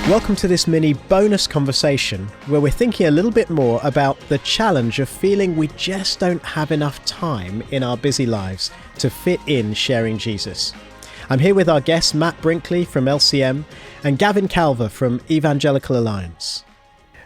Welcome to this mini bonus conversation where we're thinking a little bit more about the challenge of feeling we just don't have enough time in our busy lives to fit in sharing Jesus. I'm here with our guests Matt Brinkley from LCM and Gavin Calver from Evangelical Alliance.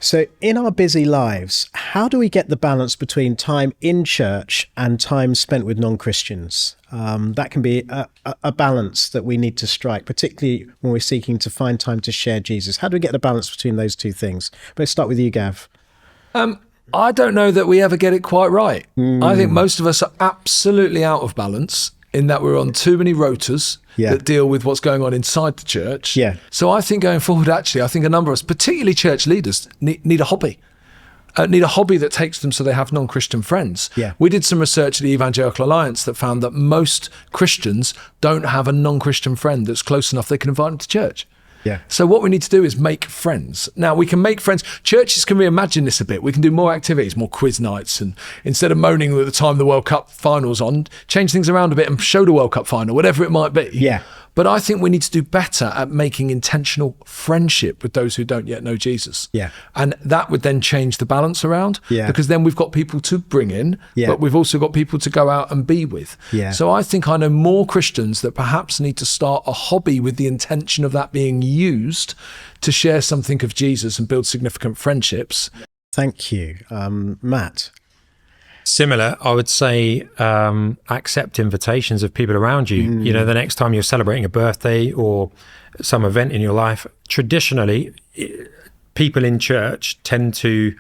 So in our busy lives, how do we get the balance between time in church and time spent with non-Christians? That can be a balance that we need to strike, particularly when we're seeking to find time to share Jesus. How do we get the balance between those two things? Let's start with you, Gav. I don't know that we ever get it quite right. I think most of us are absolutely out of balance in that we're on too many rotas that deal with what's going on inside the church. Yeah. So I think going forward, actually, I think a number of us, particularly church leaders, need a hobby. Need a hobby that takes them so they have non-Christian friends. Yeah. We did some research at the Evangelical Alliance that found that most Christians don't have a non-Christian friend that's close enough they can invite them to church. Yeah. So what we need to do is make friends. Now, we can make friends. Churches can reimagine this a bit. We can do more activities, more quiz nights, and instead of moaning at the time the World Cup final's on, change things around a bit and show the World Cup final, whatever it might be. Yeah. But I think we need to do better at making intentional friendship with those who don't yet know Jesus. Yeah. And that would then change the balance around. Yeah. Because then we've got people to bring in, but we've also got people to go out and be with. Yeah. So I think I know more Christians that perhaps need to start a hobby with the intention of that being used to share something of Jesus and build significant friendships. Thank you. Matt? Similar, I would say accept invitations of people around you. You know, the next time you're celebrating a birthday or some event in your life, traditionally, people in church tend to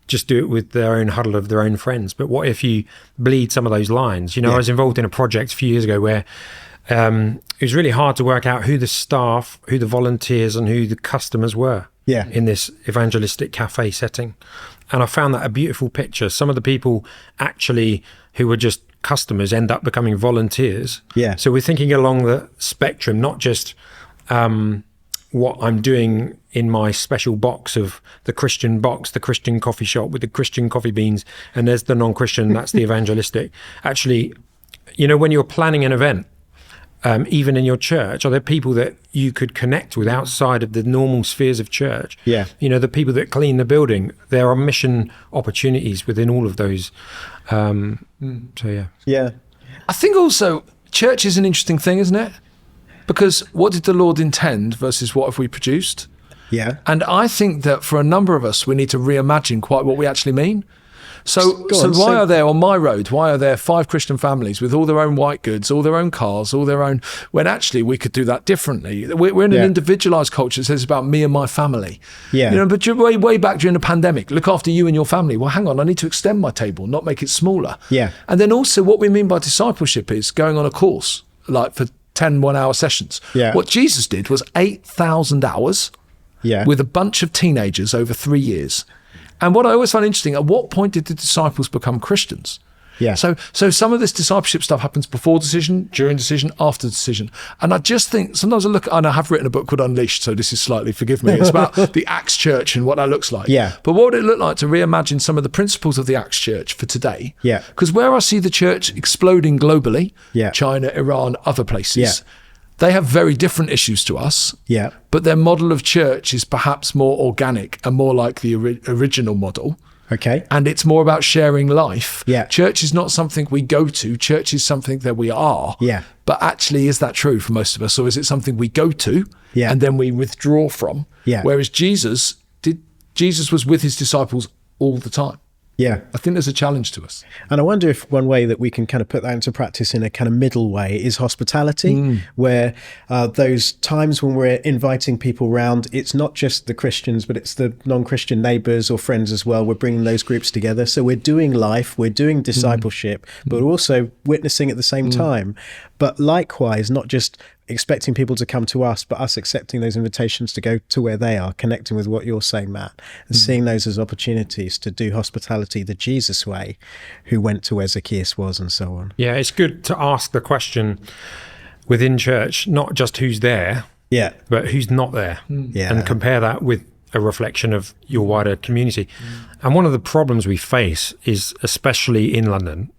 just do it with their own huddle of their own friends. But what if you bleed some of those lines? You know, I was involved in a project a few years ago where it was really hard to work out who the staff, who the volunteers and who the customers were in this evangelistic cafe setting. And I found that a beautiful picture. Some of the people actually who were just customers end up becoming volunteers. Yeah. So we're thinking along the spectrum, not just what I'm doing in my special box of the Christian box, the Christian coffee shop with the Christian coffee beans, and there's the non-Christian, that's the evangelistic. Actually, you know, when you're planning an event, even in your church, are there people that you could connect with outside of the normal spheres of church? Yeah. You know, the people that clean the building, there are mission opportunities within all of those. So, yeah. Yeah. I think also church is an interesting thing, isn't it? Because what did the Lord intend versus what have we produced? Yeah. And I think that for a number of us, we need to reimagine quite what we actually mean. So why are there, on my road, why are there 5 Christian families with all their own white goods, all their own cars, all their own, when actually we could do that differently? We're in an individualized culture that says about me and my family. Yeah. You know, but way back during the pandemic, look after you and your family. Well, hang on, I need to extend my table, not make it smaller. Yeah. And then also what we mean by discipleship is going on a course, like for 10 one-hour sessions. Yeah. What Jesus did was 8,000 hours with a bunch of teenagers over 3 years. And what I always find interesting, at what point did the disciples become Christians? Yeah. So some of this discipleship stuff happens before decision, during decision, after decision. And I just think, sometimes I look, and I have written a book called Unleashed, so this is slightly, forgive me, it's about the Acts Church and what that looks like. Yeah. But what would it look like to reimagine some of the principles of the Acts Church for today? Yeah. Because where I see the church exploding globally, Yeah. China, Iran, other places, Yeah. they have very different issues to us. Yeah. But their model of church is perhaps more organic and more like the original model. Okay. And it's more about sharing life. Yeah. Church is not something we go to. Church is something that we are. Yeah. But actually, is that true for most of us? Or is it something we go to Yeah. and then we withdraw from? Yeah. Whereas Jesus was with his disciples all the time. Yeah. I think there's a challenge to us. And I wonder if one way that we can kind of put that into practice in a kind of middle way is hospitality, where those times when we're inviting people round, it's not just the Christians, but it's the non-Christian neighbours or friends as well. We're bringing those groups together. So we're doing life, we're doing discipleship, but also witnessing at the same time. But likewise, not just expecting people to come to us, but us accepting those invitations to go to where they are, connecting with what you're saying, Matt, and seeing those as opportunities to do hospitality the Jesus way, who went to where Zacchaeus was and so on. Yeah, it's good to ask the question within church, not just who's there, but who's not there, and compare that with a reflection of your wider community. And one of the problems we face is, especially in London,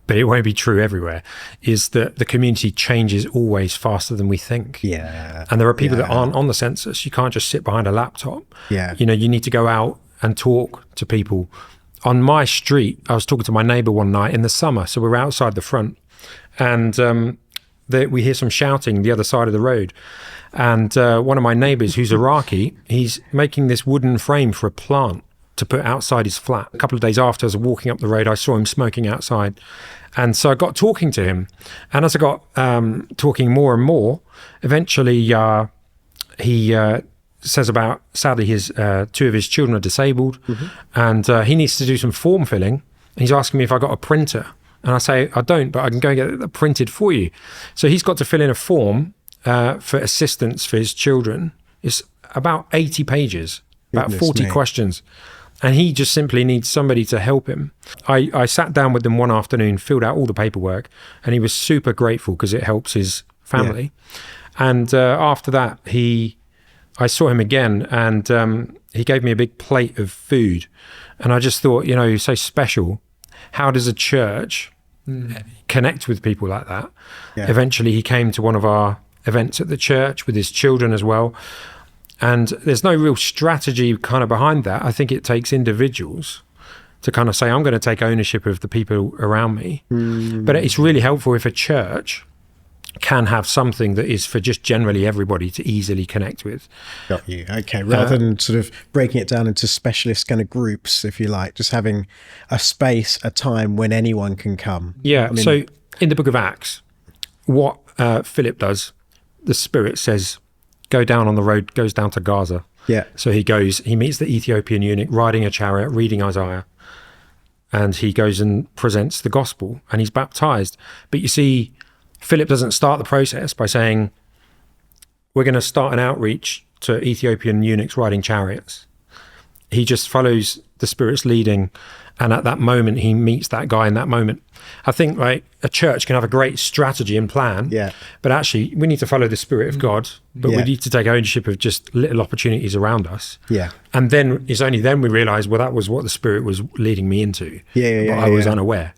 but it won't be true everywhere, is that the community changes always faster than we think. Yeah. And there are people that aren't on the census. You can't just sit behind a laptop. Yeah. You know, you need to go out and talk to people. On my street, I was talking to my neighbor one night in the summer. So we were outside the front, and we hear some shouting the other side of the road. And one of my neighbors, who's Iraqi, he's making this wooden frame for a plant to put outside his flat. A couple of days after, as I was walking up the road, I saw him smoking outside. And so I got talking to him. And as I got talking more and more, eventually he says about, sadly, two of his children are disabled, and he needs to do some form filling. And he's asking me if I got a printer. And I say, I don't, but I can go get it printed for you. So he's got to fill in a form for assistance for his children. It's about 80 pages, about 40 questions. And he just simply needs somebody to help him. I sat down with them one afternoon, filled out all the paperwork, and he was super grateful because it helps his family. Yeah. And after that, I saw him again, and he gave me a big plate of food. And I just thought, you know, you're so special. How does a church connect with people like that? Yeah. Eventually, he came to one of our events at the church with his children as well. And there's no real strategy kind of behind that. I think it takes individuals to kind of say, I'm going to take ownership of the people around me. But it's really helpful if a church can have something that is for just generally everybody to easily connect with. Got you. Okay. Rather than sort of breaking it down into specialist kind of groups, if you like, just having a space, a time when anyone can come. Yeah. I mean, so in the book of Acts, what Philip does, the Spirit says, go down on the road, goes down to Gaza. Yeah. So he meets the Ethiopian eunuch riding a chariot, reading Isaiah, and he goes and presents the gospel, and he's baptized. But you see, Philip doesn't start the process by saying, we're going to start an outreach to Ethiopian eunuchs riding chariots. He just follows the Spirit's leading, and at that moment, he meets that guy in that moment. I think like a church can have a great strategy and plan, but actually we need to follow the Spirit of God, but we need to take ownership of just little opportunities around us. Yeah. And then it's only then we realize, well, that was what the Spirit was leading me into, but I was unaware.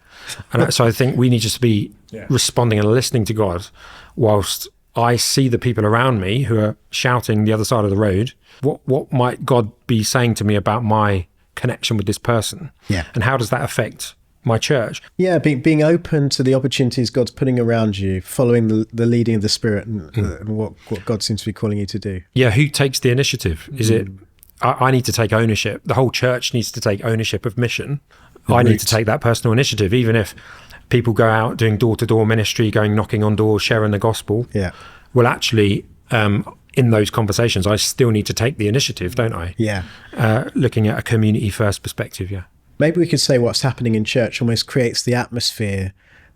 And so I think we need just to be responding and listening to God whilst I see the people around me who are shouting the other side of the road. What might God be saying to me about my connection with this person? Yeah. And how does that affect my church? Yeah, being open to the opportunities God's putting around you, following the leading of the Spirit and what God seems to be calling you to do. Yeah, who takes the initiative? Is it, I need to take ownership. The whole church needs to take ownership of mission. I need to take that personal initiative, even if people go out doing door-to-door ministry, going knocking on doors, sharing the gospel. Yeah. Well, actually, in those conversations, I still need to take the initiative, don't I? Yeah. Looking at a community-first perspective, yeah. Maybe we could say what's happening in church almost creates the atmosphere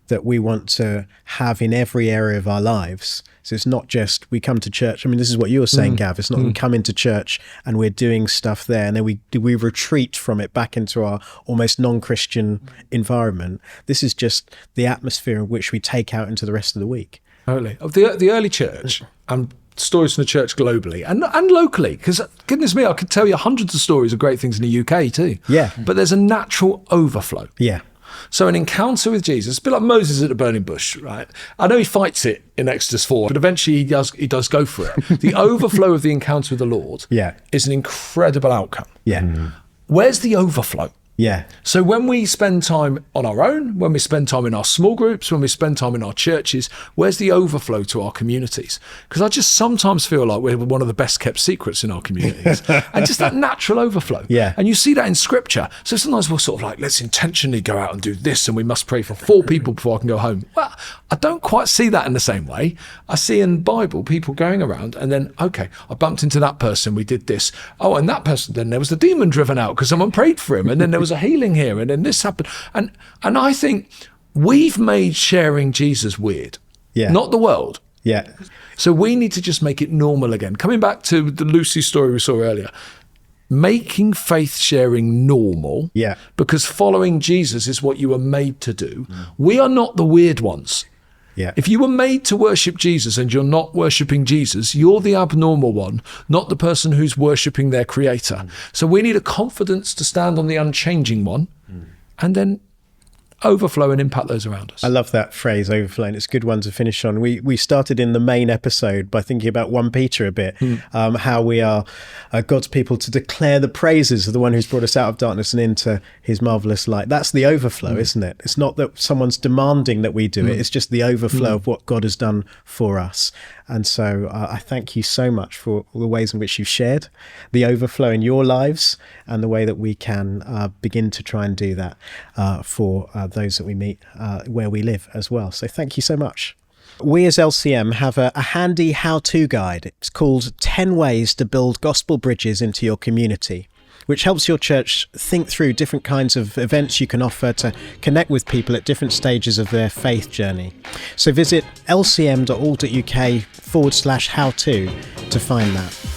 that we want to have in every area of our lives. So it's not just we come to church. I mean, this is what you were saying, Gav. It's not we come into church and we're doing stuff there and then we retreat from it back into our almost non-Christian environment. This is just the atmosphere in which we take out into the rest of the week. Totally. Of the early church and stories from the church globally and locally, because goodness me, I could tell you hundreds of stories of great things in the UK too. Yeah. But there's a natural overflow. Yeah. So an encounter with Jesus, a bit like Moses at the burning bush, right? I know he fights it in Exodus 4, but eventually he does go for it. The overflow of the encounter with the Lord is an incredible outcome. Yeah. Where's the overflow? Yeah. So when we spend time on our own, when we spend time in our small groups, when we spend time in our churches, where's the overflow to our communities? Because I just sometimes feel like we're one of the best kept secrets in our communities. And just that natural overflow. Yeah. And you see that in scripture. So sometimes we're sort of like, let's intentionally go out and do this and we must pray for 4 people before I can go home. Well, I don't quite see that in the same way. I see in the Bible people going around and then, okay, I bumped into that person, we did this. Oh, and that person, then there was the demon driven out because someone prayed for him. And then there was a healing here and then this happened. And I think we've made sharing Jesus weird, not the world. Yeah. So we need to just make it normal again. Coming back to the Lucy story we saw earlier, making faith sharing normal, because following Jesus is what you were made to do. We are not the weird ones. Yeah. If you were made to worship Jesus and you're not worshiping Jesus, you're the abnormal one, not the person who's worshiping their creator. So we need a confidence to stand on the unchanging one and then overflow and impact those around us. I love that phrase, overflow, and it's a good one to finish on. We started in the main episode by thinking about 1 Peter a bit, how we are God's people to declare the praises of the one who's brought us out of darkness and into his marvellous light. That's the overflow, isn't it? It's not that someone's demanding that we do it, it's just the overflow of what God has done for us. And so I thank you so much for all the ways in which you've shared the overflow in your lives and the way that we can begin to try and do that for those that we meet where we live as well. So thank you so much. We as LCM have a handy how-to guide. It's called 10 Ways to Build Gospel Bridges into Your Community, which helps your church think through different kinds of events you can offer to connect with people at different stages of their faith journey. So visit lcm.org.uk/how-to to find that.